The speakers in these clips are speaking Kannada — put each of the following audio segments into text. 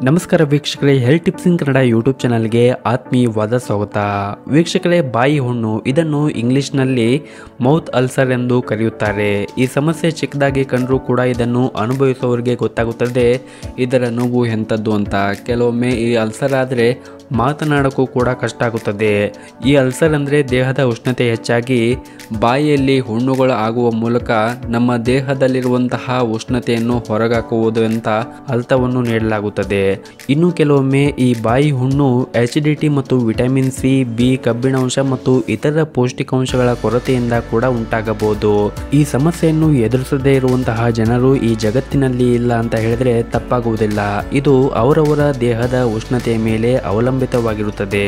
ನಮಸ್ಕಾರ ವೀಕ್ಷಕರೇ, ಹೆಲ್ತ್ ಟಿಪ್ಸ್ ಇನ್ ಕನ್ನಡ ಯೂಟ್ಯೂಬ್ ಚಾನಲ್ಗೆ ಆತ್ಮೀಯವಾದ ಸ್ವಾಗತ. ವೀಕ್ಷಕರೇ, ಬಾಯಿ ಹುಣ್ಣು, ಇದನ್ನು ಇಂಗ್ಲಿಷ್ನಲ್ಲಿ ಮೌತ್ ಅಲ್ಸರ್ ಎಂದು ಕರೆಯುತ್ತಾರೆ. ಈ ಸಮಸ್ಯೆ ಚಿಕ್ಕದಾಗಿ ಕಂಡರೂ ಕೂಡ ಇದನ್ನು ಅನುಭವಿಸುವವರಿಗೆ ಗೊತ್ತಾಗುತ್ತದೆ ಇದರ ನೋವು ಎಂಥದ್ದು ಅಂತ. ಕೆಲವೊಮ್ಮೆ ಈ ಅಲ್ಸರ್ ಆದರೆ ಮಾತನಾಡೋಕ್ಕೂ ಕೂಡ ಕಷ್ಟ ಆಗುತ್ತದೆ. ಈ ಅಲ್ಸರ್ ಅಂದರೆ ದೇಹದ ಉಷ್ಣತೆ ಹೆಚ್ಚಾಗಿ ಬಾಯಿಯಲ್ಲಿ ಹುಣ್ಣುಗಳು ಆಗುವ ಮೂಲಕ ನಮ್ಮ ದೇಹದಲ್ಲಿರುವಂತಹ ಉಷ್ಣತೆಯನ್ನು ಹೊರಗಾಕುವುದು ಅಂತ ಅರ್ಥವನ್ನು ನೀಡಲಾಗುತ್ತದೆ. ಇನ್ನು ಕೆಲವೊಮ್ಮೆ ಈ ಬಾಯಿ ಹುಣ್ಣು ಅಸಿಡಿಟಿ ಮತ್ತು ವಿಟಮಿನ್ ಸಿ, ಬಿ, ಕಬ್ಬಿಣಾಂಶ ಮತ್ತು ಇತರ ಪೌಷ್ಟಿಕಾಂಶಗಳ ಕೊರತೆಯಿಂದ ಕೂಡ ಉಂಟಾಗಬಹುದು. ಈ ಸಮಸ್ಯೆಯನ್ನು ಎದುರಿಸದೇ ಇರುವಂತಹ ಜನರು ಈ ಜಗತ್ತಿನಲ್ಲಿ ಇಲ್ಲ ಅಂತ ಹೇಳಿದ್ರೆ ತಪ್ಪಾಗುವುದಿಲ್ಲ. ಇದು ಅವರವರ ದೇಹದ ಉಷ್ಣತೆಯ ಮೇಲೆ ಅವಲಂಬಿತವಾಗಿರುತ್ತದೆ.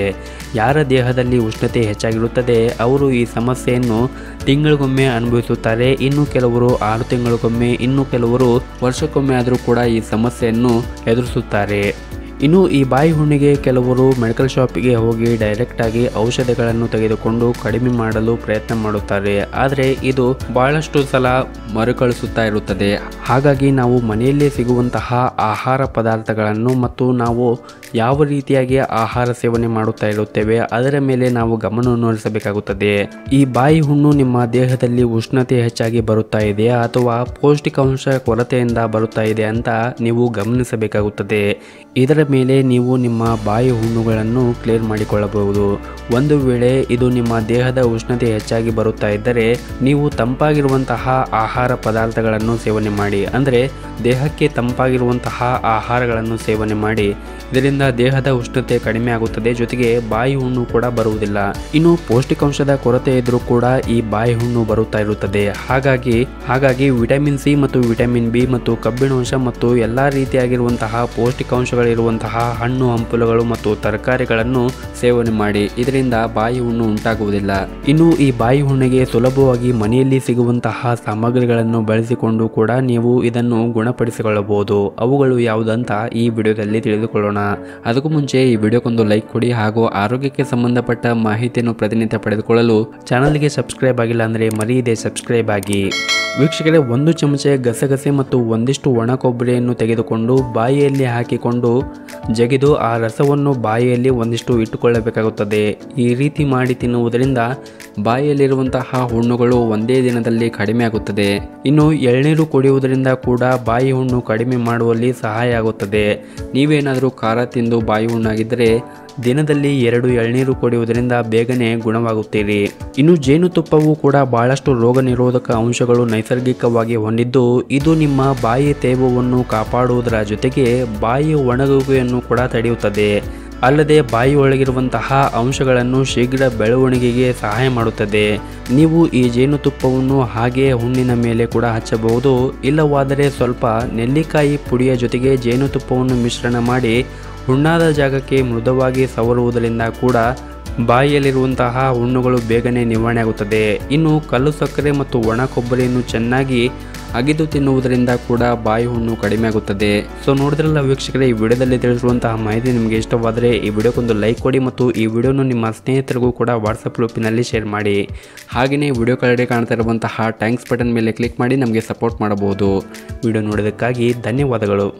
ಯಾರ ದೇಹದಲ್ಲಿ ಉಷ್ಣತೆ ಹೆಚ್ಚಾಗಿರುತ್ತದೆ ಅವರು ಈ ಸಮಸ್ಯೆಯನ್ನು ತಿಂಗಳಿಗೊಮ್ಮೆ ಅನುಭವಿಸುತ್ತಾರೆ. ಇನ್ನು ಕೆಲವರು 6 ತಿಂಗಳಿಗೊಮ್ಮೆ, ಇನ್ನು ಕೆಲವರು ವರ್ಷಕ್ಕೊಮ್ಮೆ ಆದರೂ ಕೂಡ ಈ ಸಮಸ್ಯೆಯನ್ನು ಎದುರಿಸುತ್ತಾರೆ. ಇನ್ನು ಈ ಬಾಯಿ ಹುಣ್ಣಿಗೆ ಕೆಲವರು ಮೆಡಿಕಲ್ ಶಾಪಿಗೆ ಹೋಗಿ ಡೈರೆಕ್ಟ್ ಆಗಿ ಔಷಧಿಗಳನ್ನು ತೆಗೆದುಕೊಂಡು ಕಡಿಮೆ ಮಾಡಲು ಪ್ರಯತ್ನ ಮಾಡುತ್ತಾರೆ. ಆದರೆ ಇದು ಬಹಳಷ್ಟು ಸಲ ಮರುಕಳಿಸುತ್ತಾ ಇರುತ್ತದೆ. ಹಾಗಾಗಿ ನಾವು ಮನೆಯಲ್ಲೇ ಸಿಗುವಂತಹ ಆಹಾರ ಪದಾರ್ಥಗಳನ್ನು ಮತ್ತು ನಾವು ಯಾವ ರೀತಿಯಾಗಿ ಆಹಾರ ಸೇವನೆ ಮಾಡುತ್ತಾ ಇರುತ್ತೇವೆ ಅದರ ಮೇಲೆ ನಾವು ಗಮನವನ್ನು ಹರಿಸಬೇಕಾಗುತ್ತದೆ. ಈ ಬಾಯಿ ಹುಣ್ಣು ನಿಮ್ಮ ದೇಹದಲ್ಲಿ ಉಷ್ಣತೆ ಹೆಚ್ಚಾಗಿ ಬರುತ್ತಾ ಇದೆಯಾ ಅಥವಾ ಪೌಷ್ಟಿಕಾಂಶ ಕೊರತೆಯಿಂದ ಬರುತ್ತಾ ಇದೆ ಅಂತ ನೀವು ಗಮನಿಸಬೇಕಾಗುತ್ತದೆ. ಇದರ ಮೇಲೆ ನೀವು ನಿಮ್ಮ ಬಾಯಿ ಹುಣ್ಣುಗಳನ್ನು ಕ್ಲಿಯರ್ ಮಾಡಿಕೊಳ್ಳಬಹುದು. ಒಂದು ವೇಳೆ ಇದು ನಿಮ್ಮ ದೇಹದ ಉಷ್ಣತೆ ಹೆಚ್ಚಾಗಿ ಬರುತ್ತಾ ಇದ್ದರೆ ನೀವು ತಂಪಾಗಿರುವಂತಹ ಆಹಾರ ಪದಾರ್ಥಗಳನ್ನು ಸೇವನೆ ಮಾಡಿ. ಅಂದರೆ ದೇಹಕ್ಕೆ ತಂಪಾಗಿರುವಂತಹ ಆಹಾರಗಳನ್ನು ಸೇವನೆ ಮಾಡಿ. ಇದರಿಂದ ದೇಹದ ಉಷ್ಣತೆ ಕಡಿಮೆ ಆಗುತ್ತದೆ, ಜೊತೆಗೆ ಬಾಯಿ ಹುಣ್ಣು ಕೂಡ ಬರುವುದಿಲ್ಲ. ಇನ್ನು ಪೌಷ್ಟಿಕಾಂಶದ ಕೊರತೆ ಇದ್ರೂ ಕೂಡ ಈ ಬಾಯಿ ಹುಣ್ಣು ಬರುತ್ತಾ ಇರುತ್ತದೆ. ಹಾಗಾಗಿ ವಿಟಮಿನ್ ಸಿ ಮತ್ತು ವಿಟಮಿನ್ ಬಿ ಮತ್ತು ಕಬ್ಬಿಣಾಂಶ ಮತ್ತು ಎಲ್ಲಾ ರೀತಿಯಾಗಿರುವಂತಹ ಪೌಷ್ಟಿಕಾಂಶಗಳಿರುವಂತಹ ಹಣ್ಣು ಹಂಪಲುಗಳು ಮತ್ತು ತರಕಾರಿಗಳನ್ನು ಸೇವನೆ ಮಾಡಿ. ಇದರಿಂದ ಬಾಯಿ ಹುಣ್ಣು ಉಂಟಾಗುವುದಿಲ್ಲ. ಇನ್ನು ಈ ಬಾಯಿ ಹುಣ್ಣಿಗೆ ಸುಲಭವಾಗಿ ಮನೆಯಲ್ಲಿ ಸಿಗುವಂತಹ ಸಾಮಗ್ರಿಗಳನ್ನು ಬಳಸಿಕೊಂಡು ಕೂಡ ನೀವು ಇದನ್ನು ಗುಣಪಡಿಸಿಕೊಳ್ಳಬಹುದು. ಅವುಗಳು ಯಾವುದಂತ ಈ ವಿಡಿಯೋದಲ್ಲಿ ತಿಳಿದುಕೊಳ್ಳೋಣ. ಅದಕ್ಕೂ ಮುಂಚೆ ಈ ವಿಡಿಯೋಕ್ಕೊಂದು ಲೈಕ್ ಕೊಡಿ ಹಾಗೂ ಆರೋಗ್ಯಕ್ಕೆ ಸಂಬಂಧಪಟ್ಟ ಮಾಹಿತಿಯನ್ನು ಪ್ರತಿನಿತ್ಯ ಪಡೆದುಕೊಳ್ಳಲು ಚಾನಲ್ಗೆ ಸಬ್ಸ್ಕ್ರೈಬ್ ಆಗಿಲ್ಲ ಅಂದರೆ ಮರೆಯದೆ ಸಬ್ಸ್ಕ್ರೈಬ್ ಆಗಿ. ವೀಕ್ಷಕರೇ, 1 ಚಮಚ ಗಸಗಸೆ ಮತ್ತು ಒಂದಿಷ್ಟು ಒಣ ಕೊಬ್ಬರಿಯನ್ನು ತೆಗೆದುಕೊಂಡು ಬಾಯಿಯಲ್ಲಿ ಹಾಕಿಕೊಂಡು ಜಗಿದು ಆ ರಸವನ್ನು ಬಾಯಿಯಲ್ಲಿ ಒಂದಿಷ್ಟು ಇಟ್ಟುಕೊಳ್ಳಬೇಕಾಗುತ್ತದೆ. ಈ ರೀತಿ ಮಾಡಿ ತಿನ್ನುವುದರಿಂದ ಬಾಯಿಯಲ್ಲಿರುವಂತಹ ಹುಣ್ಣುಗಳು ಒಂದೇ ದಿನದಲ್ಲಿ ಕಡಿಮೆ ಆಗುತ್ತದೆ. ಇನ್ನು ಎಳ್ನೀರು ಕುಡಿಯುವುದರಿಂದ ಕೂಡ ಬಾಯಿ ಹುಣ್ಣು ಕಡಿಮೆ ಮಾಡುವಲ್ಲಿ ಸಹಾಯ ಆಗುತ್ತದೆ. ನೀವೇನಾದರೂ ಖಾರ ತಿಂದು ಬಾಯಿ ಹುಣ್ಣಾಗಿದ್ದರೆ ದಿನದಲ್ಲಿ 2 ಎಳ್ನೀರು ಕುಡಿಯುವುದರಿಂದ ಬೇಗನೆ ಗುಣವಾಗುತ್ತೀರಿ. ಇನ್ನು ಜೇನುತುಪ್ಪವು ಕೂಡ ಬಹಳಷ್ಟು ರೋಗ ನಿರೋಧಕ ಅಂಶಗಳು ನೈಸರ್ಗಿಕವಾಗಿ ಹೊಂದಿದ್ದು ಇದು ನಿಮ್ಮ ಬಾಯಿ ತೇವವನ್ನು ಕಾಪಾಡುವುದರ ಜೊತೆಗೆ ಬಾಯಿ ಒಣಗುವಿಕೆಯನ್ನು ಕೂಡ ತಡೆಯುತ್ತದೆ. ಅಲ್ಲದೆ ಬಾಯಿ ಒಳಗಿರುವಂತಹ ಅಂಶಗಳನ್ನು ಶೀಘ್ರ ಬೆಳವಣಿಗೆಗೆ ಸಹಾಯ ಮಾಡುತ್ತದೆ. ನೀವು ಈ ಜೇನುತುಪ್ಪವನ್ನು ಹಾಗೆ ಹುಣ್ಣಿನ ಮೇಲೆ ಕೂಡ ಹಚ್ಚಬಹುದು. ಇಲ್ಲವಾದರೆ ಸ್ವಲ್ಪ ನೆಲ್ಲಿಕಾಯಿ ಪುಡಿಯ ಜೊತೆಗೆ ಜೇನುತುಪ್ಪವನ್ನು ಮಿಶ್ರಣ ಮಾಡಿ ಹುಣ್ಣಾದ ಜಾಗಕ್ಕೆ ಮೃದುವಾಗಿ ಸವರುವುದರಿಂದ ಕೂಡ ಬಾಯಿಯಲ್ಲಿರುವಂತಹ ಹುಣ್ಣುಗಳು ಬೇಗನೆ ನಿವಾರಣೆ ಆಗುತ್ತದೆ. ಇನ್ನು ಕಲ್ಲು ಸಕ್ಕರೆ ಮತ್ತು ಒಣ ಕೊಬ್ಬರಿಯನ್ನು ಚೆನ್ನಾಗಿ ಅಗಿದು ತಿನ್ನುವುದರಿಂದ ಕೂಡ ಬಾಯಿ ಹುಣ್ಣು ಕಡಿಮೆ ಆಗುತ್ತದೆ. ಸೊ ನೋಡಿದ್ರಲ್ಲ ವೀಕ್ಷಕರೇ, ಈ ವಿಡಿಯೋದಲ್ಲಿ ತಿಳಿಸಿರುವಂತಹ ಮಾಹಿತಿ ನಿಮಗೆ ಇಷ್ಟವಾದರೆ ಈ ವಿಡಿಯೋಕ್ಕೊಂದು ಲೈಕ್ ಕೊಡಿ ಮತ್ತು ಈ ವಿಡಿಯೋನು ನಿಮ್ಮ ಸ್ನೇಹಿತರಿಗೂ ಕೂಡ ವಾಟ್ಸಪ್ ಗ್ರೂಪಿನಲ್ಲಿ ಶೇರ್ ಮಾಡಿ. ಹಾಗೆಯೇ ವಿಡಿಯೋ ಕೆಳಗಡೆ ಕಾಣ್ತಾ ಇರುವಂತಹ ಥ್ಯಾಂಕ್ಸ್ ಬಟನ್ ಮೇಲೆ ಕ್ಲಿಕ್ ಮಾಡಿ ನಮಗೆ ಸಪೋರ್ಟ್ ಮಾಡಬಹುದು. ವಿಡಿಯೋ ನೋಡೋದಕ್ಕಾಗಿ ಧನ್ಯವಾದಗಳು.